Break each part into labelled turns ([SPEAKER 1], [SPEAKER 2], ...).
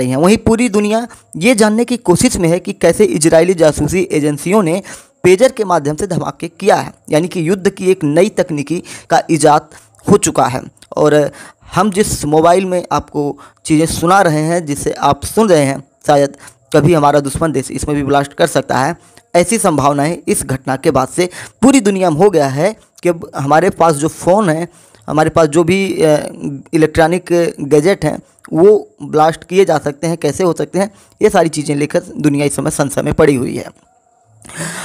[SPEAKER 1] रही हैं। वहीं पूरी दुनिया ये जानने की कोशिश में है कि कैसे इजरायली जासूसी एजेंसियों ने पेजर के माध्यम से धमाके किया है, यानी कि युद्ध की एक नई तकनीकी का इजाद हो चुका है। और हम जिस मोबाइल में आपको चीज़ें सुना रहे हैं, जिसे आप सुन रहे हैं, शायद कभी हमारा दुश्मन देश इसमें भी ब्लास्ट कर सकता है। ऐसी संभावनाएं इस घटना के बाद से पूरी दुनिया में हो गया है कि अब हमारे पास जो फ़ोन है, हमारे पास जो भी इलेक्ट्रॉनिक गैजेट हैं, वो ब्लास्ट किए जा सकते हैं। कैसे हो सकते हैं, ये सारी चीज़ें लेकर दुनिया इस समय संशय में पड़ी हुई है।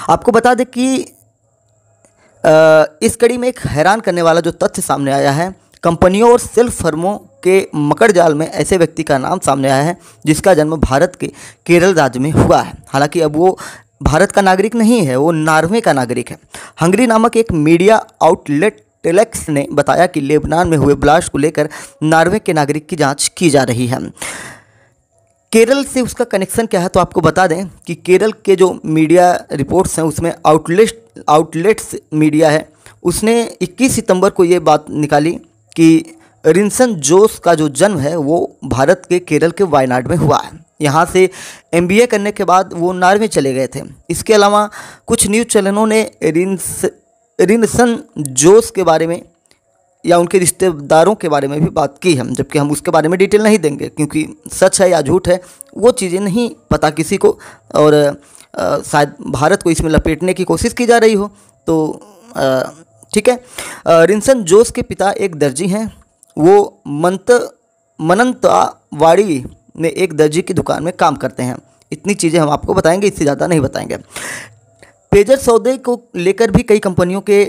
[SPEAKER 1] आपको बता दें कि इस कड़ी में एक हैरान करने वाला जो तथ्य सामने आया है, कंपनियों और सेल्फ फर्मों के मकड़ जाल में ऐसे व्यक्ति का नाम सामने आया है जिसका जन्म भारत के केरल राज्य में हुआ है। हालांकि अब वो भारत का नागरिक नहीं है, वो नॉर्वे का नागरिक है। हंगरी नामक एक मीडिया आउटलेट टेलेक्स ने बताया कि लेबनान में हुए ब्लास्ट को लेकर नॉर्वे के नागरिक की जांच की जा रही है। केरल से उसका कनेक्शन क्या है, तो आपको बता दें कि केरल के जो मीडिया रिपोर्ट्स हैं उसमें आउटलेट्स मीडिया है, उसने 21 सितंबर को ये बात निकाली कि रिंसन जोस का जो जन्म है वो भारत के केरल के वायनाड में हुआ है। यहाँ से MBA करने के बाद वो नॉर्वे चले गए थे। इसके अलावा कुछ न्यूज़ चैनलों ने रिंसन जोस के बारे में या उनके रिश्तेदारों के बारे में भी बात की है, जबकि हम उसके बारे में डिटेल नहीं देंगे क्योंकि सच है या झूठ है वो चीज़ें नहीं पता किसी को, और शायद भारत को इसमें लपेटने की कोशिश की जा रही हो, तो ठीक है। रिंसन जोस के पिता एक दर्जी हैं, वो मनंतवाड़ी में एक दर्जी की दुकान में काम करते हैं। इतनी चीज़ें हम आपको बताएंगे, इससे ज़्यादा नहीं बताएंगे। पेजर सौदे को लेकर भी कई कंपनियों के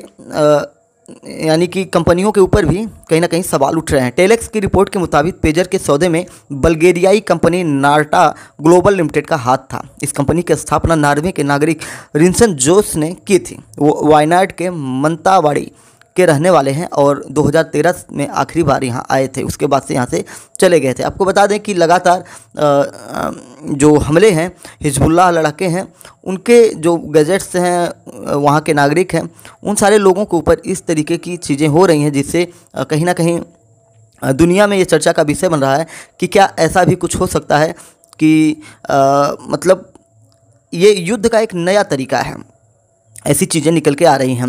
[SPEAKER 1] यानी कि कंपनियों के ऊपर भी कहीं ना कहीं सवाल उठ रहे हैं। टेलेक्स की रिपोर्ट के मुताबिक पेजर के सौदे में बल्गेरियाई कंपनी नार्टा ग्लोबल लिमिटेड का हाथ था। इस कंपनी की स्थापना नॉर्वे के नागरिक रिंसन जोस ने की थी। वो वायनाड के मंतावाड़ी के रहने वाले हैं और 2013 में आखिरी बार यहाँ आए थे, उसके बाद से यहाँ से चले गए थे। आपको बता दें कि लगातार जो हमले हैं, हिजबुल्लाह लड़ाके हैं, उनके जो गैजेट्स हैं, वहाँ के नागरिक हैं, उन सारे लोगों के ऊपर इस तरीके की चीज़ें हो रही हैं जिससे कहीं ना कहीं दुनिया में ये चर्चा का विषय बन रहा है कि क्या ऐसा भी कुछ हो सकता है कि मतलब ये युद्ध का एक नया तरीका है। ऐसी चीज़ें निकल के आ रही हैं।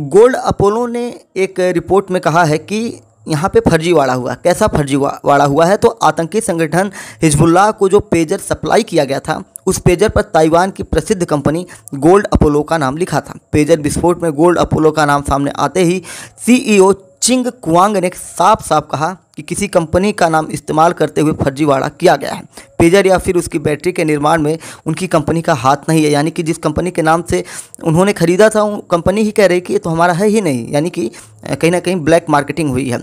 [SPEAKER 1] गोल्ड अपोलो ने एक रिपोर्ट में कहा है कि यहाँ पे फर्जीवाड़ा हुआ। कैसा फर्जीवाड़ा हुआ है, तो आतंकी संगठन हिजबुल्लाह को जो पेजर सप्लाई किया गया था, उस पेजर पर ताइवान की प्रसिद्ध कंपनी गोल्ड अपोलो का नाम लिखा था। पेजर विस्फोट में गोल्ड अपोलो का नाम सामने आते ही CEO चिंग कुआंग ने साफ साफ कहा कि किसी कंपनी का नाम इस्तेमाल करते हुए फर्जीवाड़ा किया गया है। पेजर या फिर उसकी बैटरी के निर्माण में उनकी कंपनी का हाथ नहीं है, यानी कि जिस कंपनी के नाम से उन्होंने ख़रीदा था वो कंपनी ही कह रही कि ये तो हमारा है ही नहीं, यानी कि कहीं ना कहीं ब्लैक मार्केटिंग हुई है।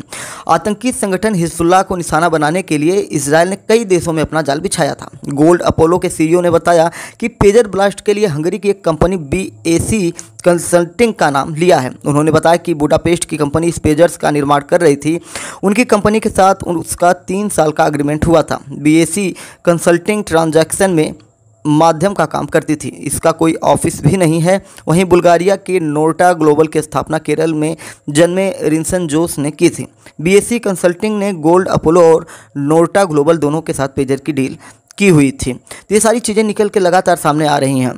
[SPEAKER 1] आतंकी संगठन हिजबुल्लाह को निशाना बनाने के लिए इजरायल ने कई देशों में अपना जाल बिछाया था। गोल्ड अपोलो के CEO ने बताया कि पेजर ब्लास्ट के लिए हंगरी की एक कंपनी BAC कंसल्टिंग का नाम लिया है। उन्होंने बताया कि बुडापेस्ट की कंपनी इस पेजर्स का निर्माण कर रही थी। उनकी कंपनी के साथ उसका 3 साल का एग्रीमेंट हुआ था। BAC कंसल्टिंग ट्रांजैक्शन में माध्यम का काम करती थी। इसका कोई ऑफिस भी नहीं है। वहीं बुल्गारिया के नोर्टा ग्लोबल की स्थापना केरल में जन्मे रिंसन जोस ने की थी। BAC कंसल्टिंग ने गोल्ड अपोलो और नोर्टा ग्लोबल दोनों के साथ पेजर की डील की हुई थी। तो ये सारी चीज़ें निकल के लगातार सामने आ रही हैं।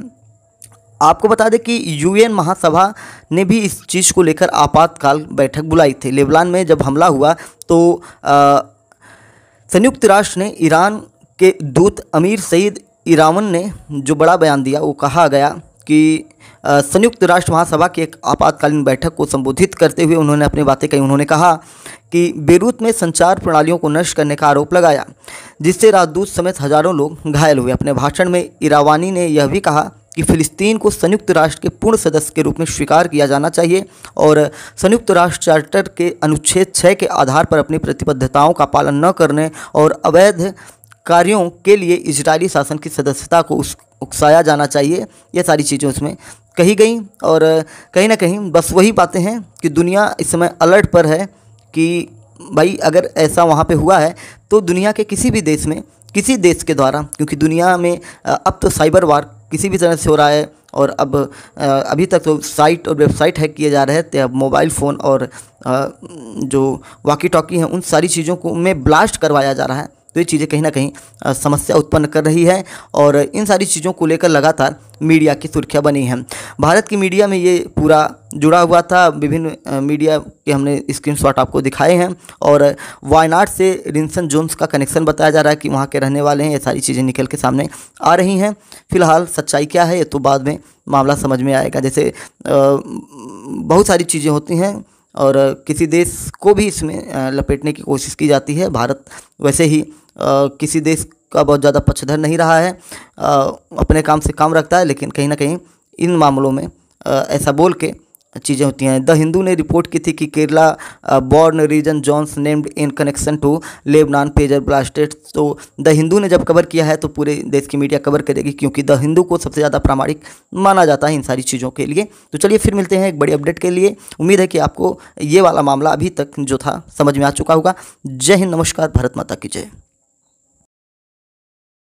[SPEAKER 1] आपको बता दें कि UN महासभा ने भी इस चीज़ को लेकर आपातकाल बैठक बुलाई थी। लेबनान में जब हमला हुआ तो संयुक्त राष्ट्र ने ईरान के दूत अमीर सईद इरावन ने जो बड़ा बयान दिया, वो कहा गया कि संयुक्त राष्ट्र महासभा की एक आपातकालीन बैठक को संबोधित करते हुए उन्होंने अपनी बातें कही। उन्होंने कहा कि बेरूत में संचार प्रणालियों को नष्ट करने का आरोप लगाया, जिससे राजदूत समेत हज़ारों लोग घायल हुए। अपने भाषण में इरावानी ने यह भी कहा कि फ़िलिस्तीन को संयुक्त राष्ट्र के पूर्ण सदस्य के रूप में स्वीकार किया जाना चाहिए और संयुक्त राष्ट्र चार्टर के अनुच्छेद 6 के आधार पर अपनी प्रतिबद्धताओं का पालन न करने और अवैध कार्यों के लिए इजरायली शासन की सदस्यता को उकसाया जाना चाहिए। ये सारी चीज़ें उसमें कही गई और कहीं ना कहीं बस वही बातें हैं कि दुनिया इस समय अलर्ट पर है कि भाई अगर ऐसा वहाँ पे हुआ है तो दुनिया के किसी भी देश में, किसी देश के द्वारा, क्योंकि दुनिया में अब तो साइबर वार किसी भी तरह से हो रहा है और अब अभी तक तो साइट और वेबसाइट हैक किए जा रहे थे। अब मोबाइल फ़ोन और जो वाकी टॉकी हैं उन सारी चीज़ों को में ब्लास्ट करवाया जा रहा है। तो ये चीज़ें कहीं ना कहीं समस्या उत्पन्न कर रही है और इन सारी चीज़ों को लेकर लगातार मीडिया की सुर्खियाँ बनी हैं। भारत की मीडिया में ये पूरा जुड़ा हुआ था, विभिन्न मीडिया के हमने स्क्रीनशॉट आपको दिखाए हैं और वायनाड से रिंसन जोन्स का कनेक्शन बताया जा रहा है कि वहाँ के रहने वाले हैं। ये सारी चीज़ें निकल के सामने आ रही हैं। फिलहाल सच्चाई क्या है ये तो बाद में मामला समझ में आएगा। जैसे बहुत सारी चीज़ें होती हैं और किसी देश को भी इसमें लपेटने की कोशिश की जाती है। भारत वैसे ही किसी देश का बहुत ज़्यादा पक्षधर नहीं रहा है, अपने काम से काम रखता है, लेकिन कहीं ना कहीं इन मामलों में ऐसा बोल के चीज़ें होती हैं। द हिंदू ने रिपोर्ट की थी कि केरला बॉर्न रीजन जॉन्स named in connection to Lebanon pager blasted. तो द हिंदू ने जब कवर किया है तो पूरे देश की मीडिया कवर करेगी, क्योंकि द हिंदू को सबसे ज़्यादा प्रामाणिक माना जाता है इन सारी चीज़ों के लिए। तो चलिए फिर मिलते हैं एक बड़ी अपडेट के लिए। उम्मीद है कि आपको ये वाला मामला अभी तक जो था समझ में आ चुका होगा। जय हिंद, नमस्कार, भारत माता की जय।